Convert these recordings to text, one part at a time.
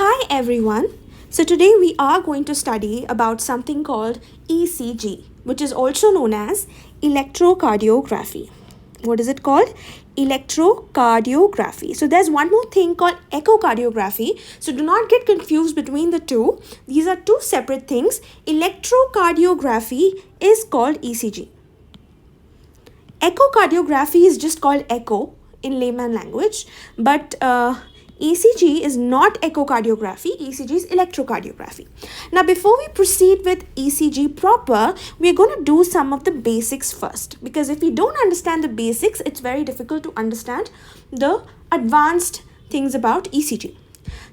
Hi everyone. So today we are going to study about something called ECG, which is also known as electrocardiography. What is it called? Electrocardiography. So there's one more thing called echocardiography. So do not get confused between the two. These are two separate things. Electrocardiography is called ECG. Echocardiography is just called echo in layman language, but ECG is not echocardiography. ECG is electrocardiography. Now, before we proceed with ECG proper, we're going to do some of the basics first, because if we don't understand the basics, it's very difficult to understand the advanced things about ECG.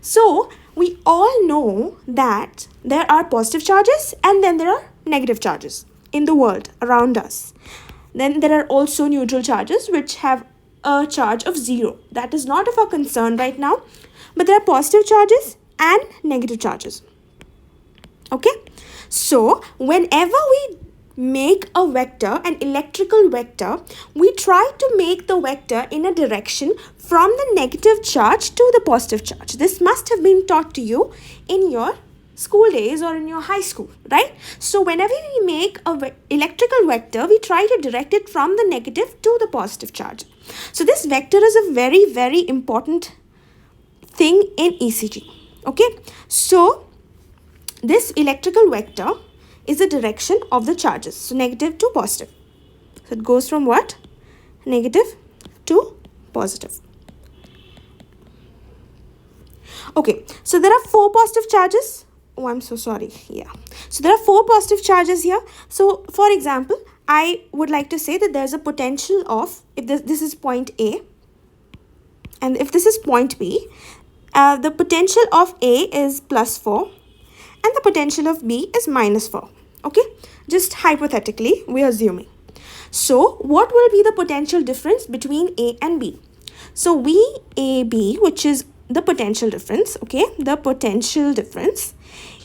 So, we all know that there are positive charges and then there are negative charges in the world around us. Then there are also neutral charges which have a charge of 0. That is not of our concern right now, but there are positive charges and negative charges. Okay, so whenever we make a vector, an electrical vector, we try to make the vector in a direction from the negative charge to the positive charge. This must have been taught to you in your school days or in your high school, right? So whenever we make a electrical vector, we try to direct it from the negative to the positive charge. So this vector is a very, very important thing in ECG. Okay, so this electrical vector is the direction of the charges, so negative to positive. So it goes from what? Negative to positive. Okay, so there are 4 positive charges. Oh, I'm so sorry. Yeah. So there are 4 positive charges here. So for example, I would like to say that there's a potential of, if this is point A and if this is point B, the potential of A is +4 and the potential of B is -4. Okay, just hypothetically, we are assuming. So what will be the potential difference between A and B? So VAB, which is the potential difference, okay, the potential difference,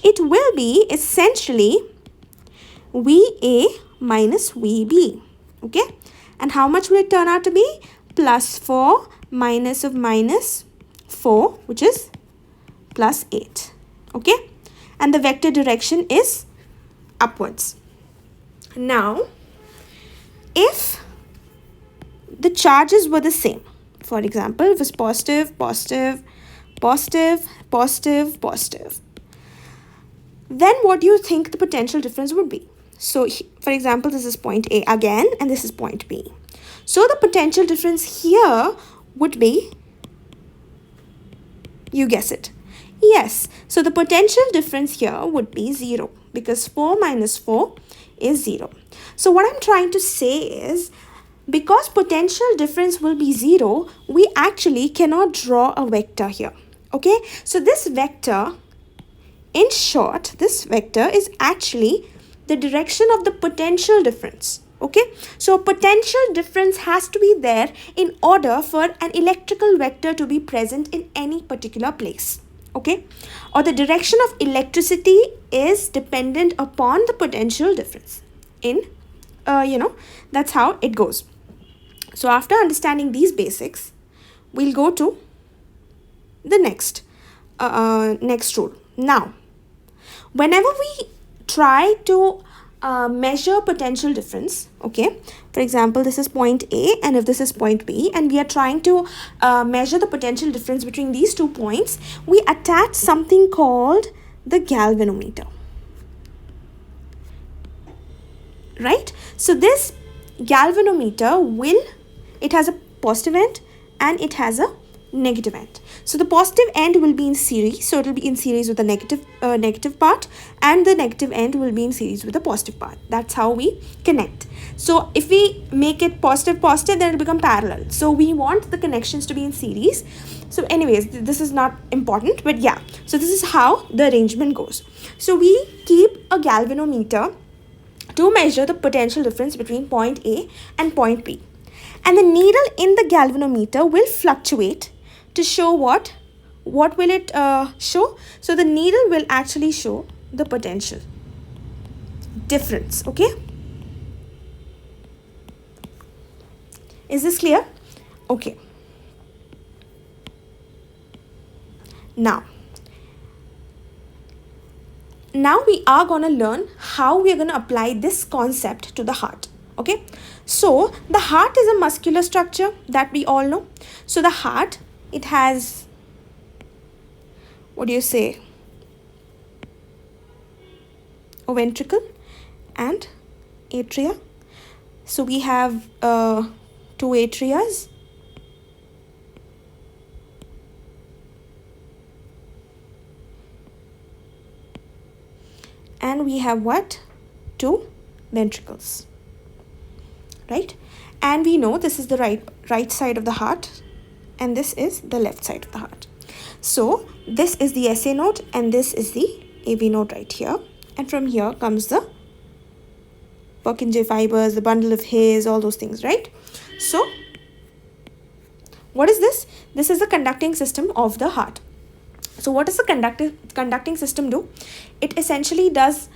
it will be essentially VA minus VB, okay, and how much will it turn out to be? +4 minus of -4, which is +8, okay, and the vector direction is upwards. Now, if the charges were the same, for example, it was positive, positive, positive, positive, positive, then what do you think the potential difference would be? So, for example, this is point A again, and this is point B. So, the potential difference here would be, you guess it. Yes, so the potential difference here would be 0, because 4 minus 4 is 0. So, what I'm trying to say is, because potential difference will be 0, we actually cannot draw a vector here. Okay, so this vector, in short, this vector is actually the direction of the potential difference. Okay, so potential difference has to be there in order for an electrical vector to be present in any particular place. Okay, or the direction of electricity is dependent upon the potential difference. That's how it goes. So after understanding these basics, we'll go to the next rule. Now, whenever we try to measure potential difference, okay, for example, this is point A and if this is point B, and we are trying to measure the potential difference between these 2 points, we attach something called the galvanometer, right? So this galvanometer it has a positive end and it has a negative end. So the positive end will be in series, so it will be in series with the negative part, and the negative end will be in series with the positive part. That's how we connect. So if we make it positive, then it will become parallel. So we want the connections to be in series. So anyways, this is not important, but yeah, so this is how the arrangement goes. So we keep a galvanometer to measure the potential difference between point A and point B. And the needle in the galvanometer will fluctuate to show what will it show? So the needle will actually show the potential difference. Okay, is this clear? Okay, now now we are going to learn how we are going to apply this concept to the heart. Okay, so the heart is a muscular structure that we all know. So the heart, it has, what do you say, a ventricle and atria. So we have two atrias, and we have what? Two ventricles, right? And we know this is the right side of the heart, and this is the left side of the heart. So this is the SA node and this is the AV node right here, and from here comes the Purkinje fibers, the bundle of hairs, all those things, right? So what is this? This is the conducting system of the heart. So what does the conducting system do? It essentially does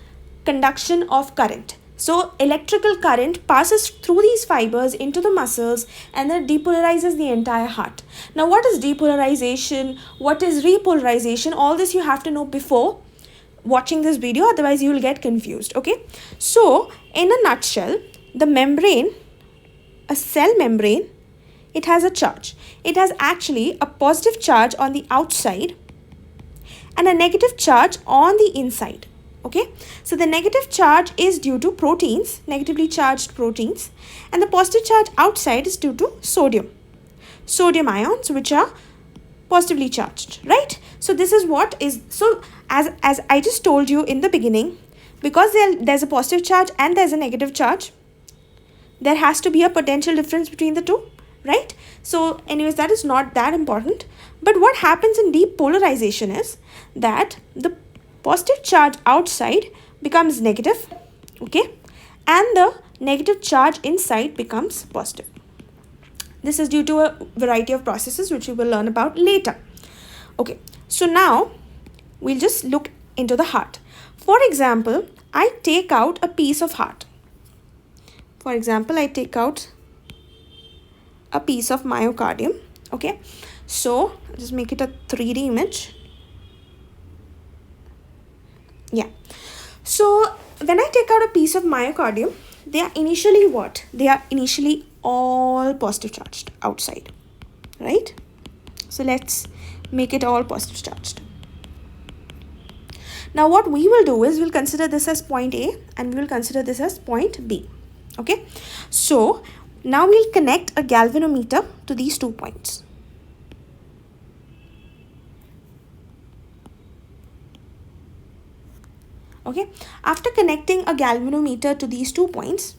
conduction of current. So electrical current passes through these fibers into the muscles and then depolarizes the entire heart. Now what is depolarization? What is repolarization? All this you have to know before watching this video, otherwise you will get confused. Okay, so in a nutshell, the membrane, a cell membrane, it has a charge. It has actually a positive charge on the outside and a negative charge on the inside. Okay, so the negative charge is due to proteins, negatively charged proteins, and the positive charge outside is due to sodium ions, which are positively charged, right? So this is what is, so as I just told you in the beginning, because there's a positive charge and there's a negative charge, there has to be a potential difference between the two, right? So anyways, that is not that important. But what happens in depolarization is that the positive charge outside becomes negative, okay, and the negative charge inside becomes positive. This is due to a variety of processes which we will learn about later. Okay, so now we'll just look into the heart. For example, I take out a piece of heart. For example, I take out a piece of myocardium. Okay, so just make it a 3D image. Yeah, so when I take out a piece of myocardium, they are initially what? They are initially all positive charged outside, right? So let's make it all positive charged. Now what we will do is we'll consider this as point A and we will consider this as point B. Okay, so now we'll connect a galvanometer to these 2 points. Okay, after connecting a galvanometer to these 2 points,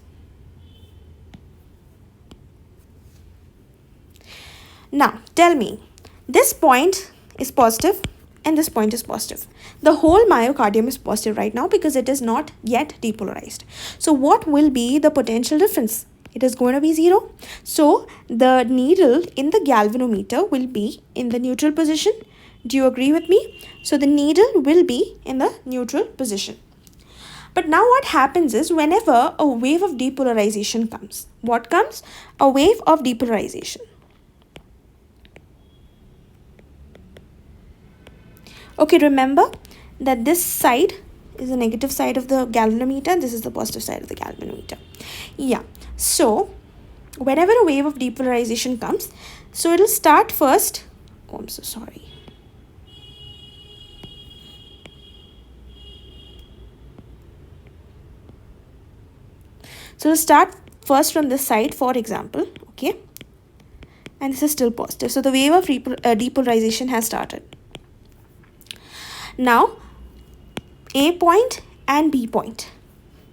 now tell me, this point is positive and this point is positive. The whole myocardium is positive right now because it is not yet depolarized. So what will be the potential difference? It is going to be 0. So the needle in the galvanometer will be in the neutral position. Do you agree with me? So the needle will be in the neutral position. But now what happens is whenever a wave of depolarization comes, what comes? A wave of depolarization. Okay, remember that this side is the negative side of the galvanometer. This is the positive side of the galvanometer. Yeah, so whenever a wave of depolarization comes, so it will start first. Oh, I'm so sorry. So we'll start first from this side, for example, okay, and this is still positive. So the wave of depolarization has started. Now, A point and B point.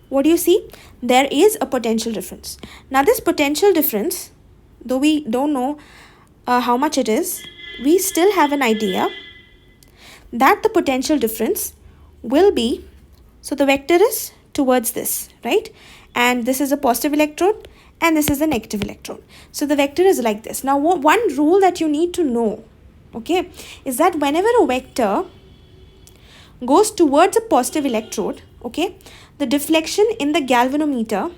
What do you see? There is a potential difference. Now, this potential difference, though we don't know how much it is, we still have an idea that the potential difference will be, so the vector is towards this, right? And this is a positive electrode and this is a negative electrode. So the vector is like this. Now, one rule that you need to know, okay, is that whenever a vector goes towards a positive electrode, okay, the deflection in the galvanometer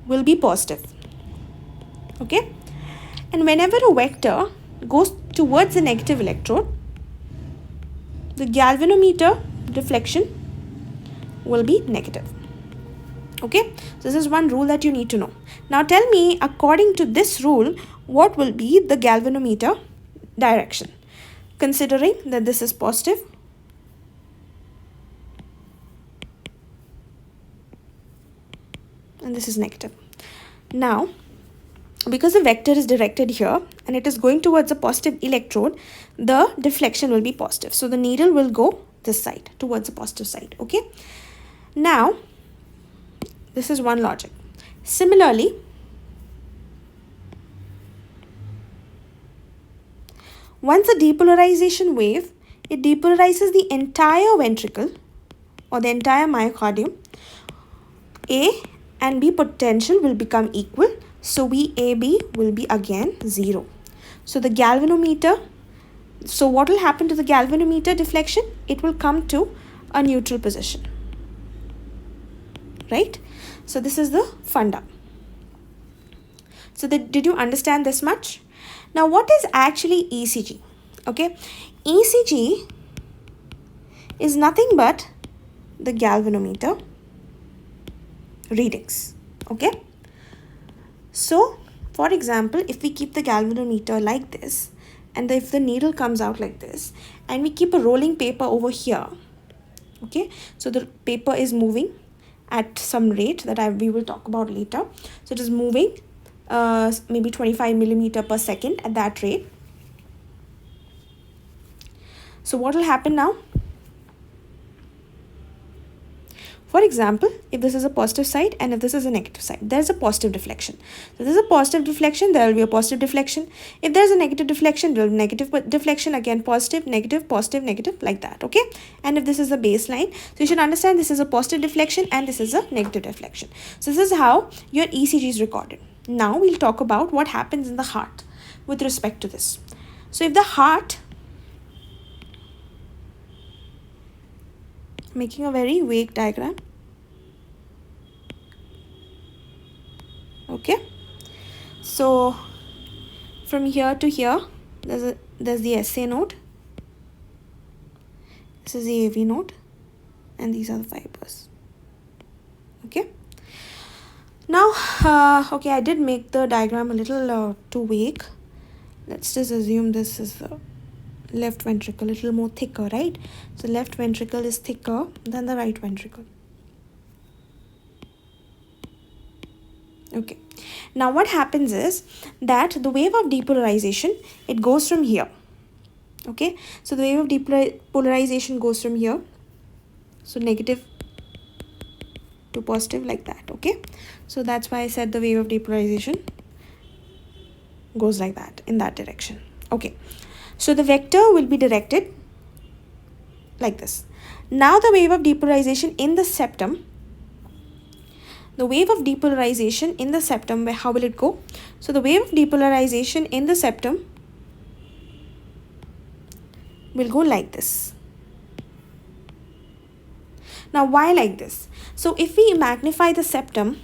will be positive, okay, and whenever a vector goes towards the negative electrode, the galvanometer deflection will be negative. Okay, so this is one rule that you need to know. Now tell me, according to this rule, what will be the galvanometer direction, considering that this is positive and this is negative. Now, because the vector is directed here and it is going towards a positive electrode, the deflection will be positive. So the needle will go this side, towards the positive side. Okay. Now, this is one logic. Similarly, once a depolarization wave, it depolarizes the entire ventricle or the entire myocardium, A and B potential will become equal. So VAB will be again 0. So the galvanometer, so what will happen to the galvanometer deflection? It will come to a neutral position. Right? So this is the funda. So did you understand this much? Now what is actually ECG? Okay, ECG is nothing but the galvanometer readings. Okay, so for example, if we keep the galvanometer like this and if the needle comes out like this and we keep a rolling paper over here, okay, so the paper is moving at some rate that we will talk about later. So it is moving maybe 25 millimeter per second at that rate. So what will happen now? For example, if this is a positive side and if this is a negative side, there is a positive deflection. So this is a positive deflection, there will be a positive deflection. If there is a negative deflection, there will be negative deflection, again positive, negative, like that. Okay, and if this is the baseline, so you should understand this is a positive deflection and this is a negative deflection. So this is how your ECG is recorded. Now we'll talk about what happens in the heart with respect to this. So if the heart, making a very vague diagram, okay, so from here to here there's the SA node, this is the AV node, and these are the fibers. Okay, now okay, I did make the diagram a little too vague. Let's just assume this is the left ventricle, a little more thicker, right? So left ventricle is thicker than the right ventricle. Okay, now what happens is that the wave of depolarization, it goes from here. Okay, so the wave of depolarization goes from here, so negative to positive, like that. Okay, so that's why I said the wave of depolarization goes like that, in that direction. Okay, so the vector will be directed like this. Now the wave of depolarization in the septum, how will it go? So the wave of depolarization in the septum will go like this. Now why like this? So if we magnify the septum,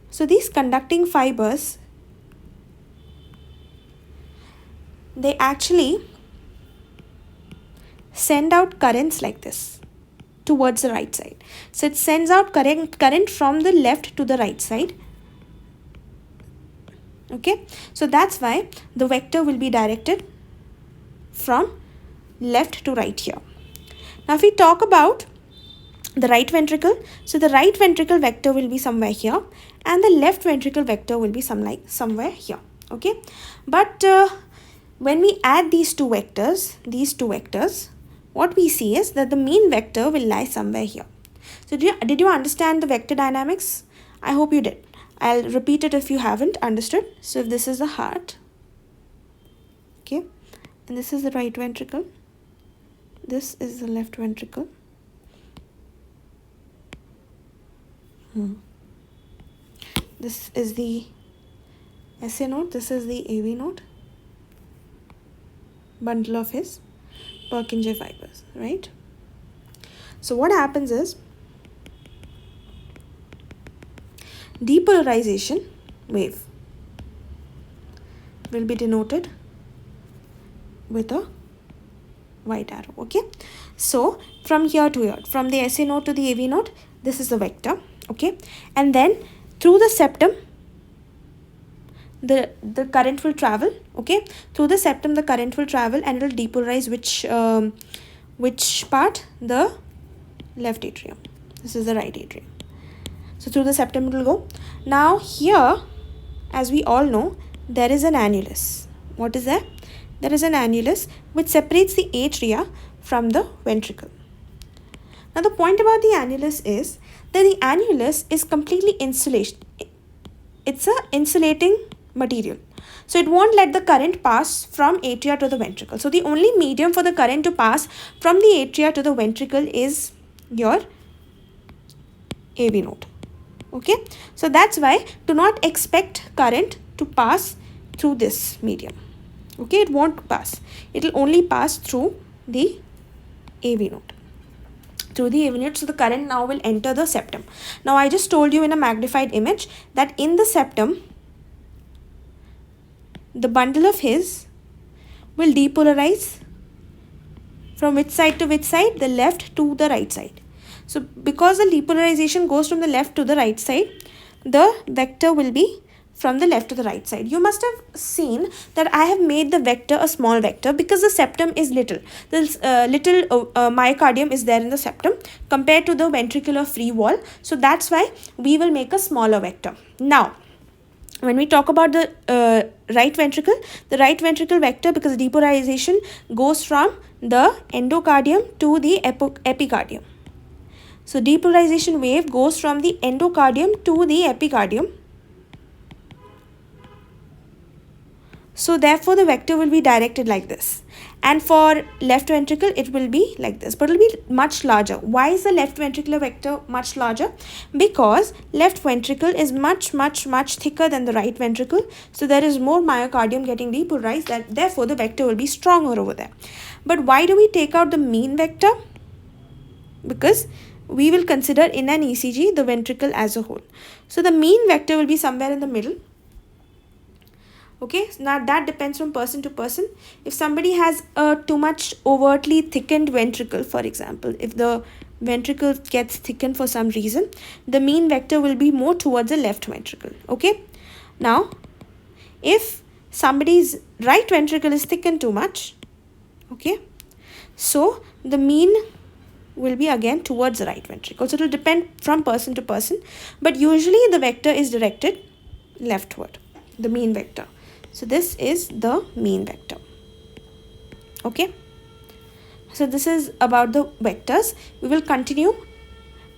so these conducting fibers, they actually send out currents like this towards the right side. So it sends out current from the left to the right side. Okay, so that's why the vector will be directed from left to right here. Now if we talk about the right ventricle, so the right ventricle vector will be somewhere here and the left ventricle vector will be somewhere here. Okay, but when we add these two vectors, what we see is that the mean vector will lie somewhere here. So did you understand the vector dynamics? I hope you did. I'll repeat it if you haven't understood. So if this is the heart, okay, and this is the right ventricle, this is the left ventricle, this is the SA node, this is the AV node, bundle of his Purkinje fibers, right? So what happens is depolarization wave will be denoted with a white arrow. Okay, so from here to here, from the SA node to the AV node, this is the vector. Okay, and then through the septum, the current will travel. Okay, through the septum the current will travel, and it will depolarize which part? The left atrium. This is the right atrium. So through the septum it will go. Now here, as we all know, there is an annulus. What is that? There is an annulus which separates the atria from the ventricle. Now the point about the annulus is that the annulus is completely insulation. It's a insulating material. So it won't let the current pass from atria to the ventricle. So the only medium for the current to pass from the atria to the ventricle is your AV node. Okay, so that's why do not expect current to pass through this medium. Okay, it won't pass. It will only pass through the AV node. Through the AV node, so the current now will enter the septum. Now I just told you in a magnified image that in the septum, the bundle of his will depolarize from which side to which side? The left to the right side. So because the depolarization goes from the left to the right side, the vector will be from the left to the right side. You must have seen that I have made the vector a small vector because the septum is little. This little myocardium is there in the septum compared to the ventricular free wall. So that's why we will make a smaller vector. Now, when we talk about the right ventricle vector, because the depolarization goes from the endocardium to the epicardium. So depolarization wave goes from the endocardium to the epicardium. So therefore the vector will be directed like this. And for left ventricle, it will be like this, but it will be much larger. Why is the left ventricular vector much larger? Because left ventricle is much thicker than the right ventricle. So there is more myocardium getting depolarized, that therefore the vector will be stronger over there. But why do we take out the mean vector? Because we will consider in an ECG the ventricle as a whole. So the mean vector will be somewhere in the middle. Okay, so now that depends from person to person. If somebody has a too much overtly thickened ventricle, for example, if the ventricle gets thickened for some reason, the mean vector will be more towards the left ventricle. Okay, now if somebody's right ventricle is thickened too much, okay, so the mean will be again towards the right ventricle. So it will depend from person to person, but usually the vector is directed leftward, the mean vector. So this is the mean vector. Okay, so this is about the vectors. We will continue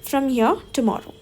from here tomorrow.